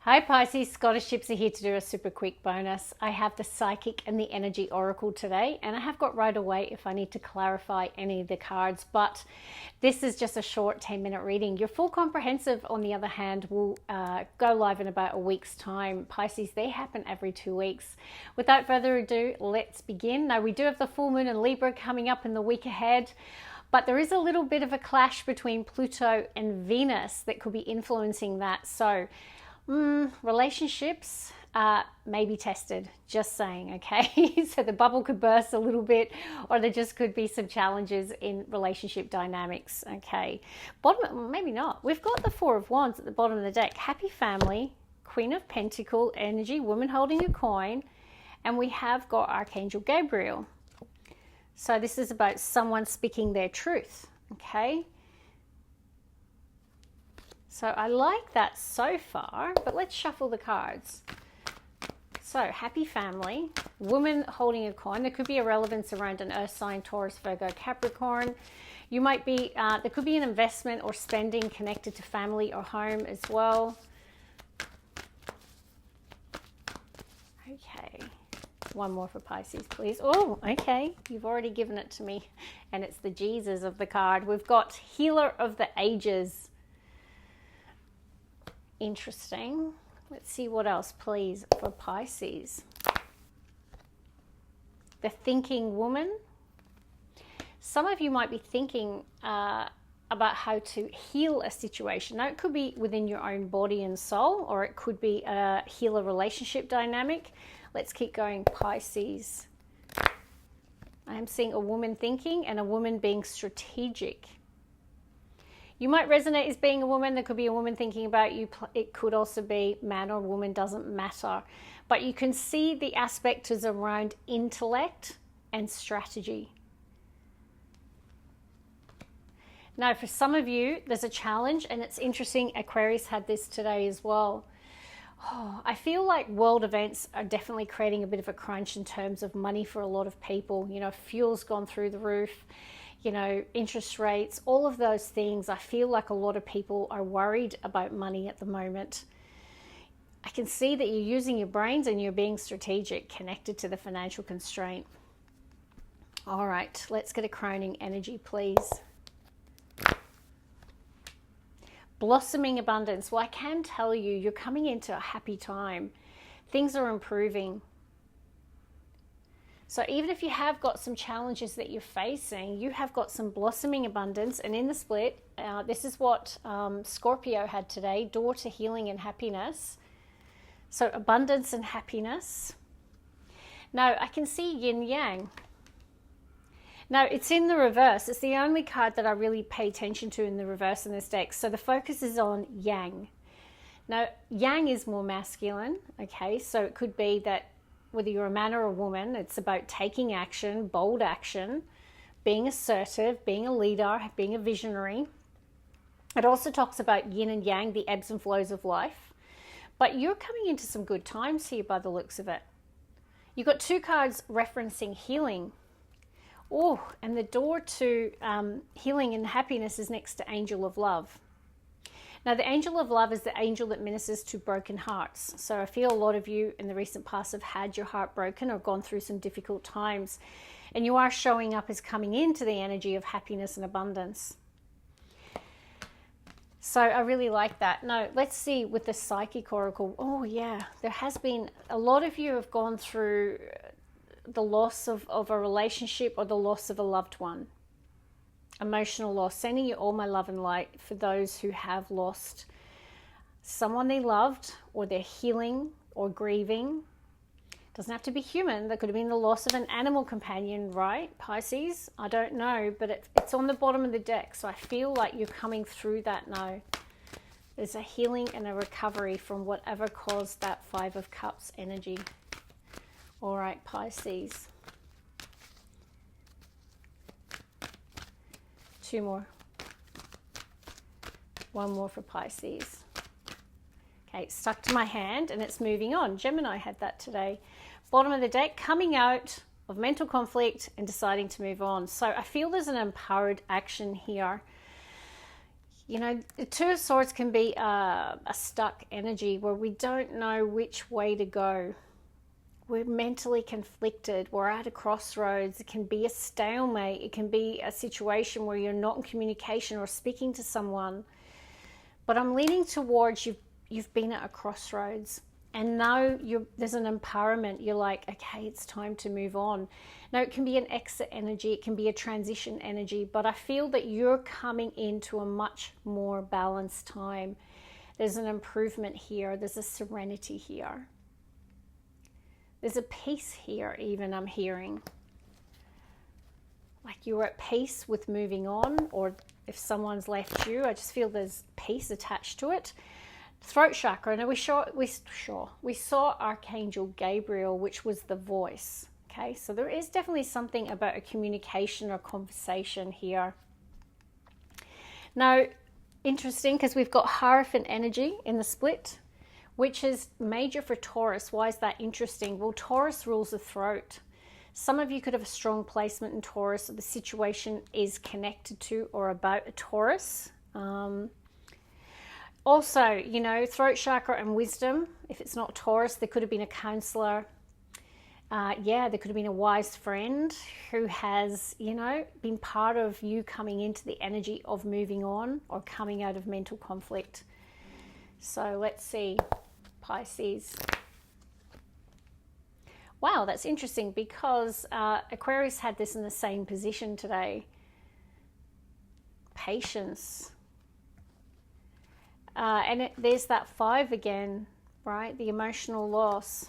Hi Pisces, Scottish Gypsy here to do a super quick bonus. I have the Psychic and the Energy Oracle today, and I have got right away if I need to clarify any of the cards, but this is just a short 10-minute reading. Your full comprehensive, on the other hand, will go live in about a week's time. Pisces, they happen every 2 weeks. Without further ado, let's begin. Now, we do have the full moon in Libra coming up in the week ahead, but there is a little bit of a clash between Pluto and Venus that could be influencing that. So relationships may be tested, just saying, okay? So the bubble could burst a little bit, or there just could be some challenges in relationship dynamics, okay? Bottom, maybe not. We've got the Four of Wands at the bottom of the deck. Happy family, Queen of Pentacle energy, woman holding a coin, and we have got Archangel Gabriel. So this is about someone speaking their truth, okay? So I like that so far, but let's shuffle the cards. So happy family, woman holding a coin. There could be a relevance around an earth sign, Taurus, Virgo, Capricorn. You might be, there could be an investment or spending connected to family or home as well. Okay, one more for Pisces, please. Oh, okay, you've already given it to me. And it's the Jesus of the card. We've got Healer of the Ages. Interesting. Let's see what else, please, for Pisces. The Thinking Woman. Some of you might be thinking about how to heal a situation. Now, it could be within your own body and soul, or it could be a healer relationship dynamic. Let's keep going, Pisces. I am seeing a woman thinking and a woman being strategic. You might resonate as being a woman. There could be a woman thinking about you. It could also be man or woman, doesn't matter. But you can see the aspect is around intellect and strategy. Now, for some of you, there's a challenge, and it's interesting. Aquarius had this today as well. Oh, I feel like world events are definitely creating a bit of a crunch in terms of money for a lot of people. You know, fuel's gone through the roof. You know, interest rates, all of those things. I feel like a lot of people are worried about money at the moment. I can see that you're using your brains and you're being strategic, connected to the financial constraint. All right, let's get a crowning energy, please. Blossoming abundance. Well, I can tell you, you're coming into a happy time. Things are improving. So even if you have got some challenges that you're facing, you have got some blossoming abundance. And in the split, this is what Scorpio had today, door to healing and happiness. So abundance and happiness. Now, I can see yin yang. Now, it's in the reverse. It's the only card that I really pay attention to in the reverse in this deck. So the focus is on yang. Now, yang is more masculine, okay? So it could be that whether you're a man or a woman, it's about taking action, bold action, being assertive, being a leader, being a visionary. It also talks about yin and yang, the ebbs and flows of life. But you're coming into some good times here by the looks of it. You've got two cards referencing healing. Oh, and the door to healing and happiness is next to Angel of Love. Now, the Angel of Love is the angel that ministers to broken hearts. So I feel a lot of you in the recent past have had your heart broken or gone through some difficult times. And you are showing up as coming into the energy of happiness and abundance. So I really like that. Now, let's see with the Psychic Oracle. Oh, yeah, there has been, a lot of you have gone through the loss of a relationship or the loss of a loved one. Emotional loss. Sending you all my love and light for those who have lost someone they loved, or they're healing or grieving. Doesn't have to be human. That could have been the loss of an animal companion, right, Pisces? I don't know, but it's on the bottom of the deck, so I feel like you're coming through that now. There's a healing and a recovery from whatever caused that Five of Cups energy. All right, Pisces. Two more. One more for Pisces. Okay, it's stuck to my hand and it's moving on. Gemini had that today. Bottom of the deck, coming out of mental conflict and deciding to move on. So I feel there's an empowered action here. You know, the Two of Swords can be a stuck energy where we don't know which way to go. We're mentally conflicted. We're at a crossroads. It can be a stalemate. It can be a situation where you're not in communication or speaking to someone. But I'm leaning towards you've been at a crossroads. And now there's an empowerment. You're like, okay, it's time to move on. Now, it can be an exit energy. It can be a transition energy. But I feel that you're coming into a much more balanced time. There's an improvement here. There's a serenity here. There's a peace here, even, I'm hearing. Like you're at peace with moving on, or if someone's left you, I just feel there's peace attached to it. Throat chakra. Now we saw Archangel Gabriel, which was the voice. Okay, so there is definitely something about a communication or conversation here. Now, interesting, because we've got Hierophant energy in the split, which is major for Taurus. Why is that interesting? Well, Taurus rules the throat. Some of you could have a strong placement in Taurus, or the situation is connected to or about a Taurus. Also, you know, throat chakra and wisdom. If it's not Taurus, there could have been a counselor. There could have been a wise friend who has, you know, been part of you coming into the energy of moving on or coming out of mental conflict. So let's see, Pisces. Wow, that's interesting because Aquarius had this in the same position today. Patience. And there's that 5 again, right? The emotional loss.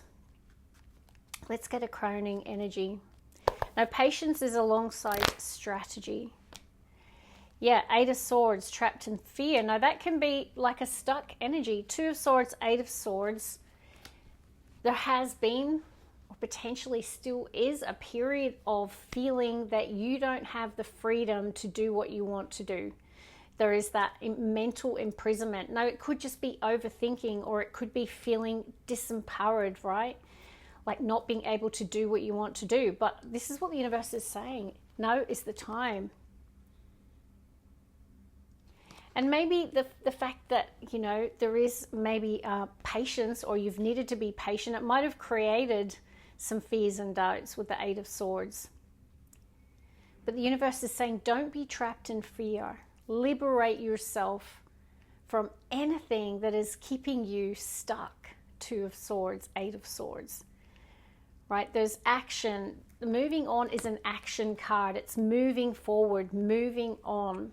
Let's get a crowning energy. Now, patience is alongside strategy. Yeah, 8 of Swords, trapped in fear. Now, that can be like a stuck energy. 2 of Swords, 8 of Swords. There has been, or potentially still is, a period of feeling that you don't have the freedom to do what you want to do. There is that mental imprisonment. Now, it could just be overthinking, or it could be feeling disempowered, right? Like not being able to do what you want to do. But this is what the universe is saying. Now is the time. And maybe the fact that, you know, there is maybe patience, or you've needed to be patient, it might have created some fears and doubts with the 8 of Swords. But the universe is saying, don't be trapped in fear. Liberate yourself from anything that is keeping you stuck. 2 of Swords, 8 of Swords. Right? There's action. Moving on is an action card. It's moving forward, moving on.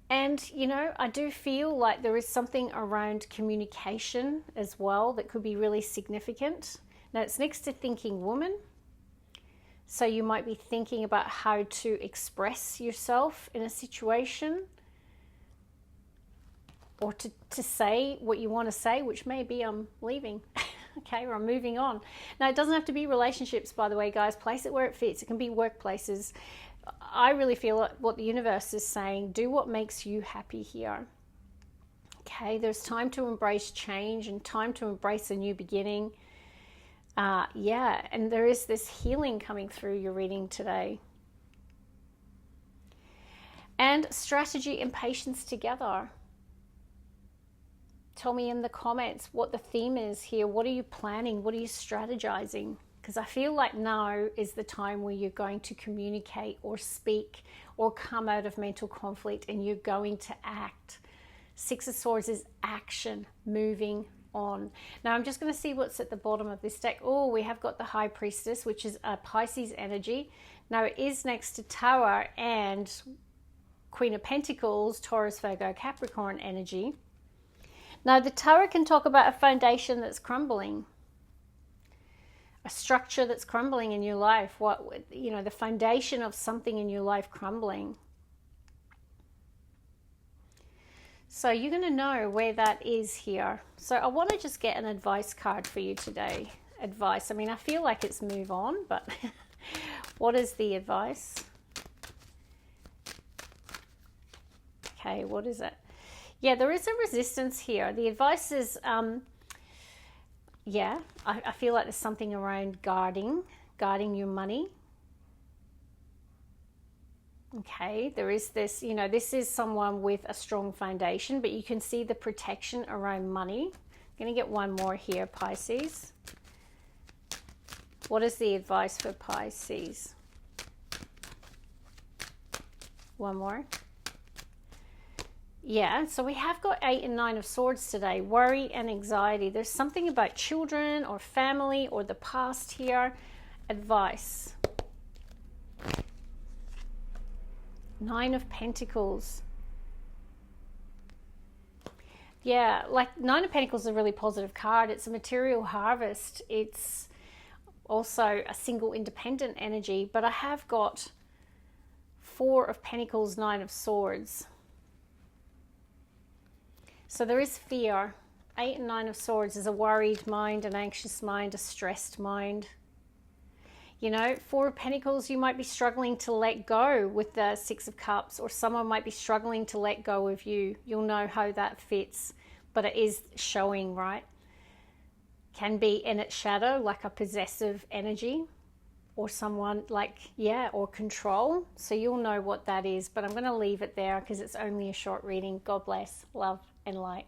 And, you know, I do feel like there is something around communication as well that could be really significant. Now, it's next to thinking woman. So you might be thinking about how to express yourself in a situation, or to say what you want to say, which may be I'm leaving, okay, or I'm moving on. Now, it doesn't have to be relationships, by the way, guys. Place it where it fits. It can be workplaces. I really feel like what the universe is saying, do what makes you happy here. Okay, there's time to embrace change and time to embrace a new beginning. And there is this healing coming through your reading today. And strategy and patience together. Tell me in the comments what the theme is here. What are you planning? What are you strategizing? Because I feel like now is the time where you're going to communicate or speak or come out of mental conflict, and you're going to act. 6 of Swords is action, moving on. Now, I'm just going to see what's at the bottom of this deck. Oh, we have got the High Priestess, which is a Pisces energy. Now, it is next to Tower and Queen of Pentacles, Taurus, Virgo, Capricorn energy. Now, the Tower can talk about a foundation that's crumbling. A structure that's crumbling in your life. What, you know, the foundation of something in your life crumbling. So you're going to know where that is here. So I want to just get an advice card for you today. Advice. I mean, I feel like it's move on, but what is the advice? Okay, what is it? Yeah, there is a resistance here. The advice is, I feel like there's something around guarding your money. Okay, there is this, you know, this is someone with a strong foundation, but you can see the protection around money. I'm going to get one more here, Pisces. What is the advice for Pisces? One more. Yeah, so we have got 8 and 9 of Swords today. Worry and anxiety. There's something about children or family or the past here. Advice. 9 of Pentacles. Yeah, like 9 of Pentacles is a really positive card. It's a material harvest. It's also a single independent energy. But I have got 4 of Pentacles, 9 of Swords. So there is fear. 8 and 9 of Swords is a worried mind, an anxious mind, a stressed mind. You know, 4 of Pentacles, you might be struggling to let go with the 6 of Cups, or someone might be struggling to let go of you. You'll know how that fits, but it is showing, right? Can be in its shadow, like a possessive energy, or someone like, yeah, or control. So you'll know what that is, but I'm going to leave it there because it's only a short reading. God bless, love and light.